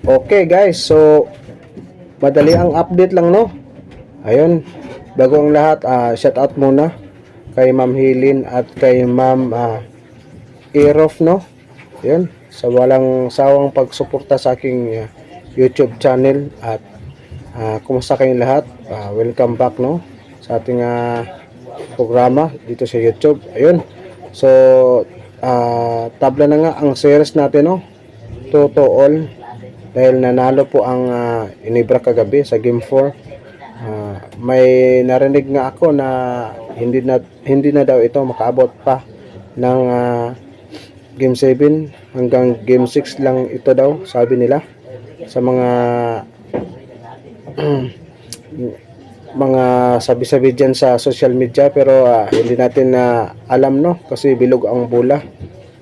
Okay guys, so madali ang update lang no. Ayun, bago ang lahat, shout out muna kay Ma'am Hilin at kay Ma'am Erof no. Ayun, sa walang sawang pagsuporta sa aking YouTube channel at kumusta kayong lahat? Welcome back no sa ating programa dito sa YouTube. Ayun. So, tabla na nga ang series natin no. To all dahil nanalo po ang Inebra kagabi sa Game 4. May narinig nga ako na hindi na daw ito makaabot pa ng Game 7 hanggang Game 6 lang ito daw, sabi nila sa mga mga sabi-sabi dyan sa social media, pero hindi natin alam no kasi bilog ang bola.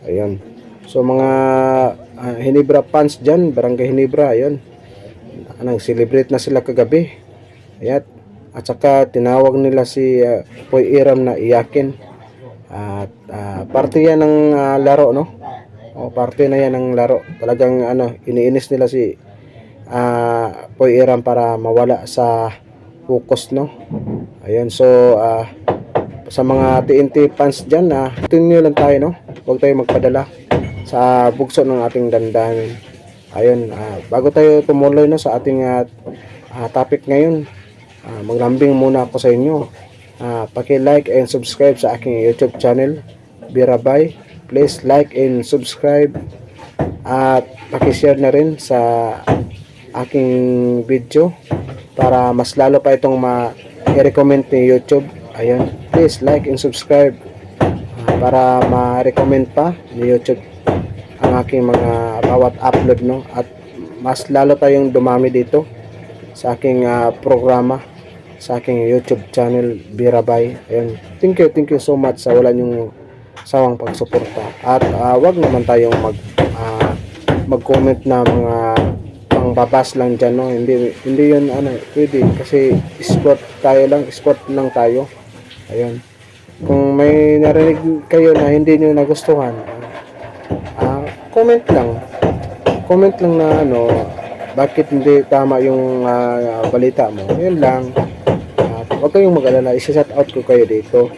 Ayun. So mga Hinebra fans dyan, Barangay Hinebra, ayun, nag-celebrate na sila kagabi. Ayan. At saka tinawag nila si Poy Iram na iyakin. At parte yan ng laro no. O parte na yan ng laro. Talagang iniinis nila si Poy Iram para mawala sa focus no. Ayun, so sa mga TNT fans dyan, continue lang tayo no. Huwag tayo magpadala sa bugso ng ating dandanin. Ayun, bago tayo tumuloy no sa ating topic ngayon, maglambing muna ako sa inyo. Paki-like and subscribe sa aking YouTube channel, Birabay. Please like and subscribe at paki-share na rin sa aking video para mas lalo pa itong ma-recommend ni YouTube. Ayun, please like and subscribe para ma-recommend pa ni YouTube ang aking mga bawat upload no, at mas lalo tayong dumami dito sa aking programa sa aking YouTube channel, Birabay. Ayun, thank you so much sa wala nyong sawang pagsuporta. At wag naman tayong mag-comment na mga pangbabas lang dyan no. Hindi yun pwede kasi sport lang tayo. Ayun, kung may narinig kayo na hindi nyo nagustuhan, comment lang na bakit hindi tama yung balita mo. Yun lang. Huwag kayong mag-alala, isa-shout out ko kayo dito.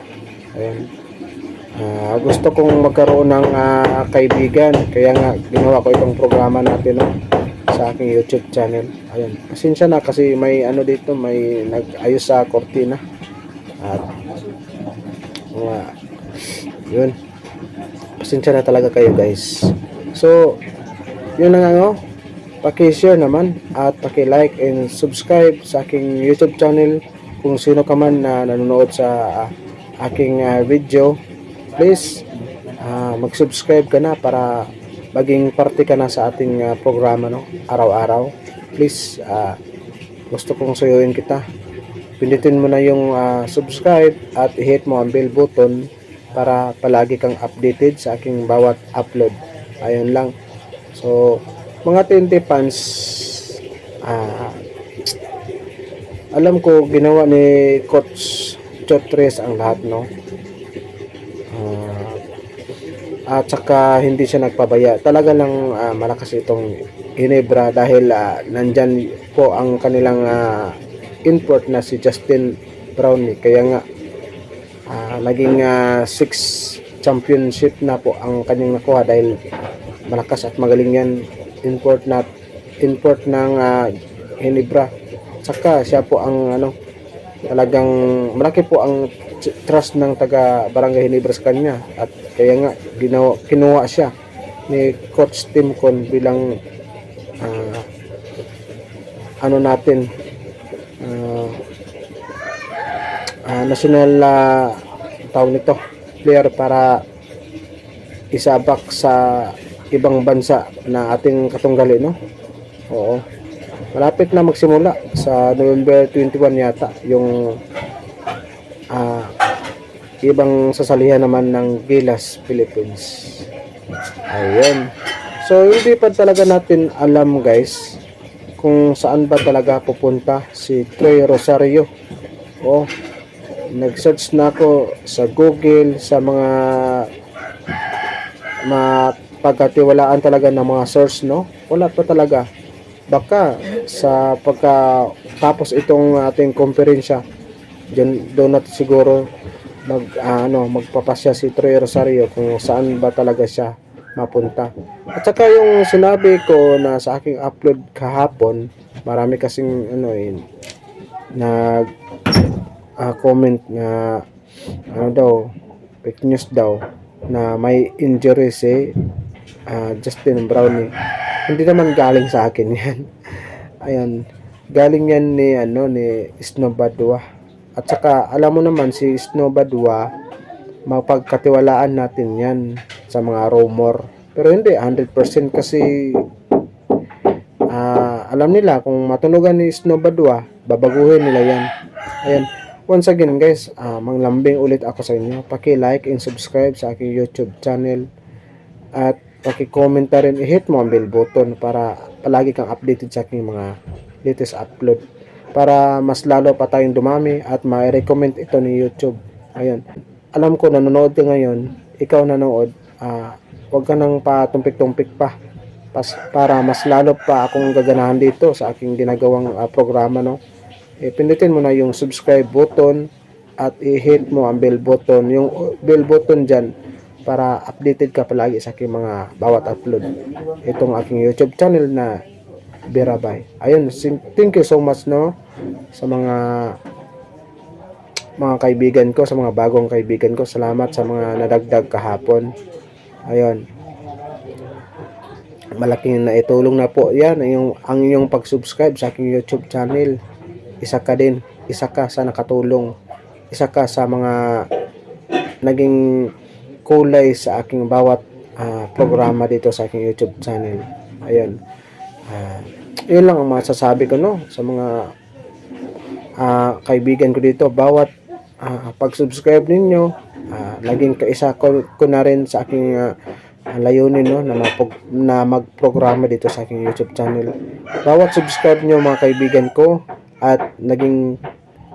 Ayun. Gusto kong magkaroon ng kaibigan, kaya nga ginawa ko itong programa natin no, sa aking YouTube channel. Ayun. Pasensya na kasi may dito, may nag-ayos sa kortina. At yun. Pasensya na talaga kayo guys. So, yun na nga paki-share naman at paki-like and subscribe sa aking YouTube channel. Kung sino ka man na nanonood sa aking video, please mag-subscribe ka na para maging parte ka na sa ating programa no, araw-araw. Please, gusto kong suyuin kita. Pindutin mo na yung subscribe at i-hit mo ang bell button para palagi kang updated sa aking bawat upload. Ayun lang. So, mga TNT fans, alam ko ginawa ni Coach Chotres ang lahat no. At saka hindi siya nagpabaya. Talaga lang malakas itong Hinebra dahil nandyan po ang kanilang import na si Justin Brownlee. Kaya nga naging 6 championship na po ang kanyang nakuha dahil malakas at magaling yan. Import ng Hinebra. Saka siya po ang talagang malaki po ang trust ng taga Barangay Hinebra sa kanya, at kaya nga kinuha siya ni Coach Timcon bilang natin national tawag nito player para isabak sa ibang bansa na ating katunggali no. Oo, malapit na magsimula sa November 21 yata yung ibang sasalihan naman ng Gilas Philippines. Ayun, so hindi pa talaga natin alam guys kung saan ba talaga pupunta si Troy Rosario. Nag-search na ako sa Google sa mga pagkatiwalaan talaga ng mga source no, wala pa talaga baka sa tapos itong ating komperensya, doon natin siguro magpapasya si Troy Rosario kung saan ba talaga siya mapunta. At saka yung sinabi ko na sa aking upload kahapon, marami kasing nag comment na daw, fake news daw, na may injury si Justin Brownie. Hindi naman galing sa akin yan. Ayan, galing yan ni Snow Badua. At saka alam mo naman si Snow Badua, mapagkatiwalaan natin yan sa mga rumor. Pero hindi 100% kasi alam nila kung matunugan ni Snow Badua, babaguhin nila yan. Ayan. Once again guys, manglambing ulit ako sa inyo. Paki-like and subscribe sa aking YouTube channel. At paki-comment na rin, i-hit mo ang bell button para palagi kang updated sa aking mga latest upload. Para mas lalo pa tayong dumami at ma-recommend ito ni YouTube. Ayan. Alam ko nanonood ka ngayon, ikaw nanood, huwag ka nang patumpik-tumpik pa. Para mas lalo pa akong gaganahan dito sa aking ginagawang programa, no? Pindutin mo na yung subscribe button at i-hit mo ang bell button. Yung bell button dyan para updated ka palagi sa aking mga bawat upload. Itong aking YouTube channel na Birabay. Ayun, thank you so much, no, sa mga kaibigan ko, sa mga bagong kaibigan ko. Salamat sa mga nadagdag kahapon. Ayun. Malaking naitulong na po yan ang inyong pag-subscribe sa aking YouTube channel. Isa ka sa nakatulong, isa ka sa mga naging kulay sa aking bawat programa dito sa aking YouTube channel. Ayun, yun lang ang masasabi ko, no, sa mga kaibigan ko dito. Bawat pag-subscribe ninyo, naging kaisa ko na rin sa aking layunin, no, na magprograma dito sa aking YouTube channel. Bawat subscribe nyo mga kaibigan ko, at naging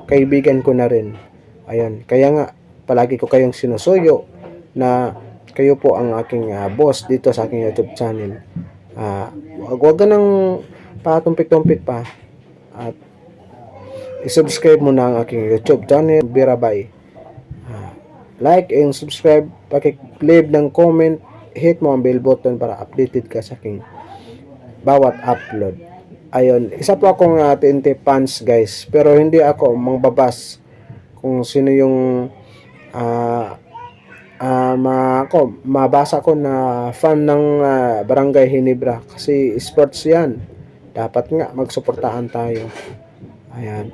kaibigan ko na rin. Ayun, kaya nga palagi ko kayong sinusuyo na kayo po ang aking boss dito sa aking YouTube channel. Huwag ka nang patumpik-tumpik pa at i-subscribe mo na ang aking YouTube channel, Birabay. Like and subscribe, paki-leave ng comment, hit mo ang bell button para updated ka sa aking bawat upload. Ayun, isa po akong TNT fans guys, pero hindi ako mangbabas kung sino yung mabasa ko na fan ng Barangay Ginebra, kasi sports yan, dapat nga magsuportahan tayo. Ayan,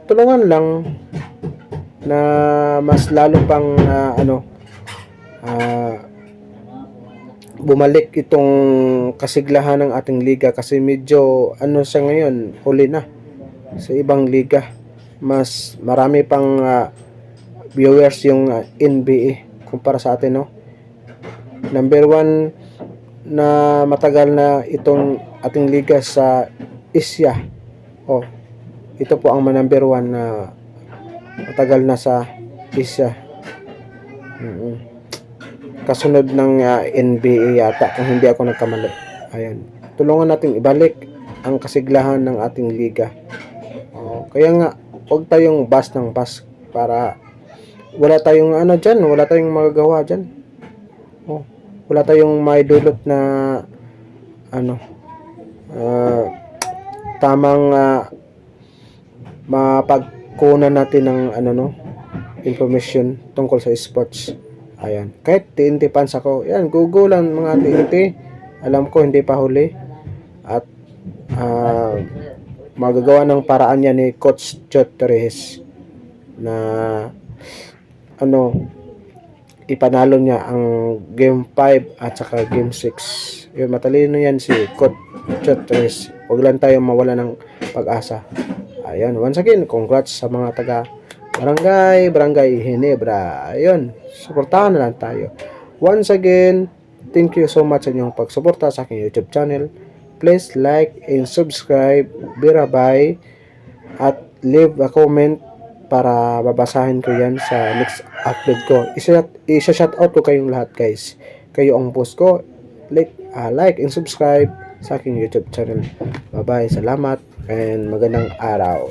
tulungan lang na mas lalo pang bumalik itong kasiglahan ng ating liga, kasi medyo siya ngayon, huli na sa ibang liga. Mas marami pang viewers yung NBA kumpara sa atin, no. Number 1 na matagal na itong ating liga sa Asia. Ito po ang number 1 na matagal na sa Asia. Kasunod ng NBA yata, kung hindi ako nagkamali. Ayan, tulungan natin ibalik ang kasiglahan ng ating liga. Kaya nga, huwag tayong bas ng bas, para wala tayong dyan, wala tayong magagawa dyan. Wala tayong maidulot na tamang mapagkunan natin ng information tungkol sa sports. Ayan, kahit TNT fans ako, yan, Google lang mga TNT. Alam ko hindi pa huli. At magagawa ng paraan yan ni Coach Chot Torres na ipanalo niya ang game 5 at saka game 6. Yun, matalino yan si Coach Chot Torres. Huwag lang tayo mawala ng pag-asa. Ayan, once again, congrats sa mga taga Barangay Ginebra. Ayun, suportahan na lang tayo. Once again, thank you so much sa inyong pagsuporta sa aking YouTube channel. Please like and subscribe, Birabay, at leave a comment para babasahin ko yan sa next upload ko. Isa-shout out ko kayong lahat guys. Kayo ang post ko. Like and subscribe. sa aking YouTube channel. Bye-bye, salamat and magandang araw.